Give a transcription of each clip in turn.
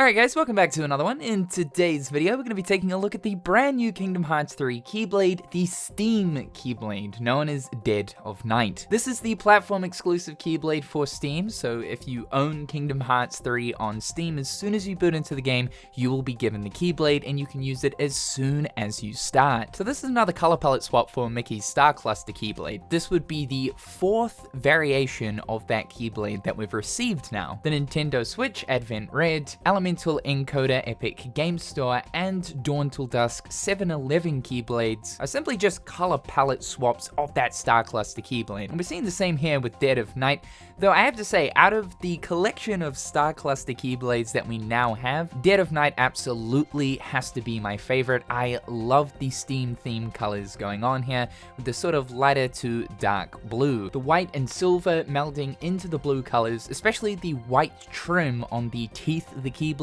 Alright guys, welcome back to another one. In today's video, we're going to be taking a look at the brand new Kingdom Hearts 3 Keyblade, the Steam Keyblade, known as Dead of Night. This is the platform exclusive Keyblade for Steam, so if you own Kingdom Hearts 3 on Steam, as soon as you boot into the game, you will be given the Keyblade and you can use it as soon as you start. So this is another color palette swap for Mickey's Star Cluster Keyblade. This would be the fourth variation of that Keyblade that we've received now. The Nintendo Switch Advent Red, Elemental Encoder Epic Game Store, and Dawn Till Dusk 7-Eleven Keyblades are simply just color palette swaps of that Star Cluster Keyblade. And we're seeing the same here with Dead of Night, though I have to say, out of the collection of Star Cluster Keyblades that we now have, Dead of Night absolutely has to be my favorite. I love the Steam themed colors going on here, with the sort of lighter to dark blue. The white and silver melding into the blue colors, especially the white trim on the teeth of the Keyblade,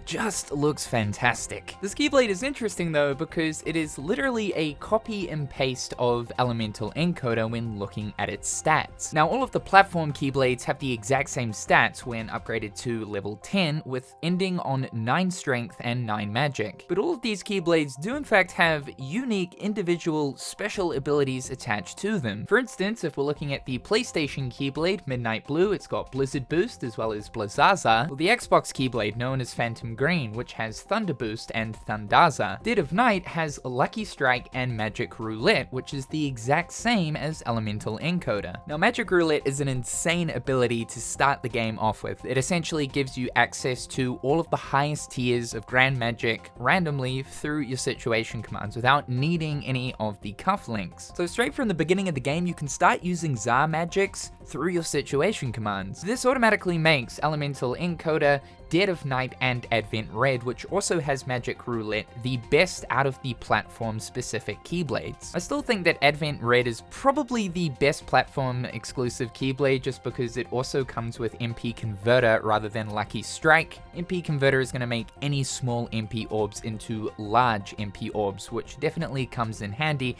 just looks fantastic. This Keyblade is interesting though because it is literally a copy and paste of Elemental Encoder when looking at its stats. Now all of the platform Keyblades have the exact same stats when upgraded to level 10, with ending on 9 strength and 9 magic. But all of these Keyblades do in fact have unique individual special abilities attached to them. For instance, if we're looking at the PlayStation Keyblade, Midnight Blue, it's got Blizzard Boost as well as Blizzaza. Well, the Xbox Keyblade, known as Phantom Green, which has Thunder Boost and Thundaza. Dead of Night has Lucky Strike and Magic Roulette, which is the exact same as Elemental Encoder. Now Magic Roulette is an insane ability to start the game off with. It essentially gives you access to all of the highest tiers of Grand Magic randomly through your situation commands without needing any of the cufflinks. So straight from the beginning of the game, you can start using Tsar magics through your situation commands. This automatically makes Elemental Encoder, Dead of Night, and Advent Red, which also has Magic Roulette, the best out of the platform-specific Keyblades. I still think that Advent Red is probably the best platform-exclusive Keyblade just because it also comes with MP Converter rather than Lucky Strike. MP Converter is going to make any small MP orbs into large MP orbs, which definitely comes in handy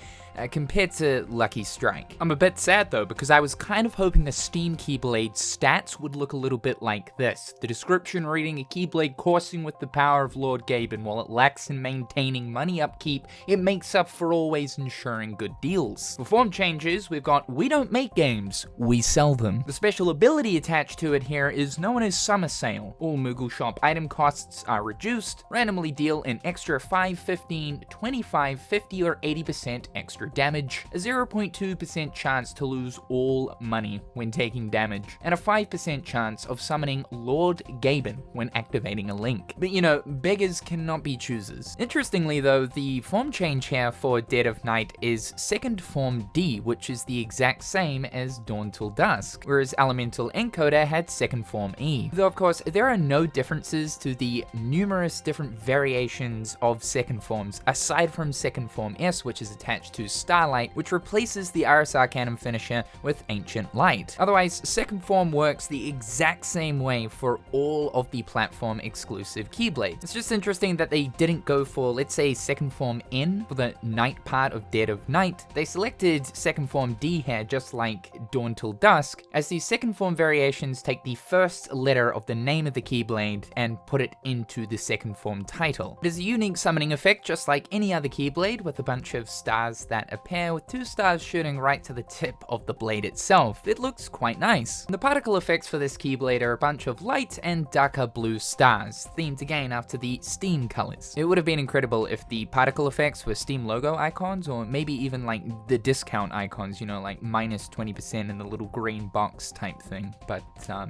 compared to Lucky Strike. I'm a bit sad though, because I was kind of hoping the Steam Keyblade stats would look a little bit like this. The description reading, a Keyblade coursing with the power of Lord Gaben. While it lacks in maintaining money upkeep, it makes up for always ensuring good deals. For Formchanges, we've got we don't make games, we sell them. The special ability attached to it here is known as Summer Sale. All Moogle Shop item costs are reduced, randomly deal an extra 5, 15, 25, 50, or 80% extra damage, a 0.2% chance to lose all money when taking damage, and a 5% chance of summoning Lord Gaben when activating a link. But you know, beggars cannot be choosers. Interestingly though, the form change here for Dead of Night is Second Form D, which is the exact same as Dawn Till Dusk, whereas Elemental Encoder had Second Form E. Though of course, there are no differences to the numerous different variations of Second Forms, aside from Second Form S, which is attached to Starlight, which replaces the Iris Arcanum finisher with Ancient Light. Otherwise, Second Form works the exact same way for all of the platform exclusive Keyblades. It's just interesting that they didn't go for, let's say, Second Form N for the night part of Dead of Night. They selected Second Form D here, just like Dawn Till Dusk, as these Second Form variations take the first letter of the name of the Keyblade and put it into the Second Form title. It is a unique summoning effect, just like any other Keyblade, with a bunch of stars that appear, with 2 stars shooting right to the tip of the blade itself. It looks quite nice. The particle effects for this Keyblade are a bunch of light and darker blue stars, themed again after the Steam colors. It would have been incredible if the particle effects were Steam logo icons, or maybe even like the discount icons, you know, like minus 20% in the little green box type thing. But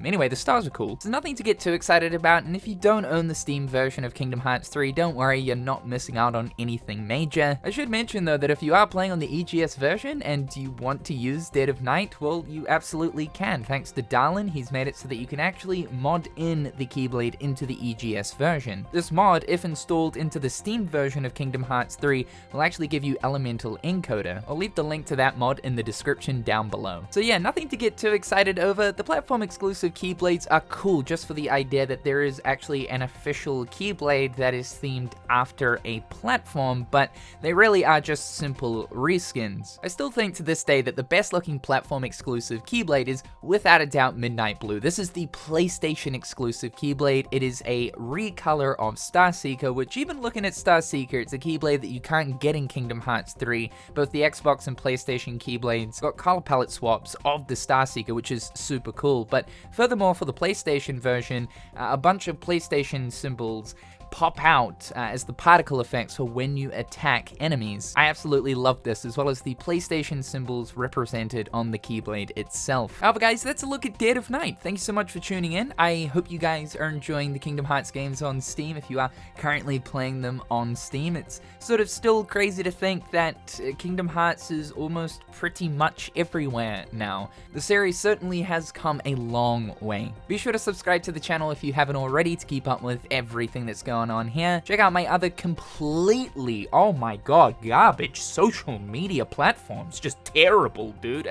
anyway, the stars are cool. So nothing to get too excited about, and if you don't own the Steam version of Kingdom Hearts 3, don't worry, you're not missing out on anything major. I should mention though that if you are playing on the EGS version and you want to use Dead of Night, well, you absolutely can. Thanks to Darlin, he's made it so that you can actually mod in the Keyblade into the EGS version. This mod, if installed into the Steam version of Kingdom Hearts 3, will actually give you Elemental Encoder. I'll leave the link to that mod in the description down below. So yeah, nothing to get too excited over. The platform exclusive Keyblades are cool just for the idea that there is actually an official Keyblade that is themed after a platform, but they really are just simple reskins. I still think to this day that the best looking platform exclusive Keyblade is without a doubt Midnight Blue. This is the PlayStation exclusive Keyblade. It is a recolor of Starseeker, which even looking at Starseeker, it's a Keyblade that you can't get in Kingdom Hearts 3. Both the Xbox and PlayStation Keyblades got color palette swaps of the Starseeker, which is super cool. But furthermore, for the PlayStation version, a bunch of PlayStation symbols pop out as the particle effects for when you attack enemies. I absolutely love this, as well as the PlayStation symbols represented on the Keyblade itself. However, guys, that's a look at Dead of Night. Thank you so much for tuning in. I hope you guys are enjoying the Kingdom Hearts games on Steam. If you are currently playing them on Steam, it's sort of still crazy to think that Kingdom Hearts is almost pretty much everywhere now. The series certainly has come a long way. Be sure to subscribe to the channel if you haven't already to keep up with everything that's going on here. Check out my other completely, oh my god, garbage social media platforms. Just terrible, dude.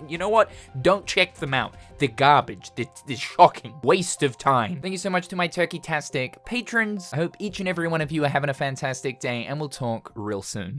You know what? Don't check them out. They're garbage. They're shocking. Waste of time. Thank you so much to my Turkey-tastic patrons. I hope each and every one of you are having a fantastic day, and we'll talk real soon.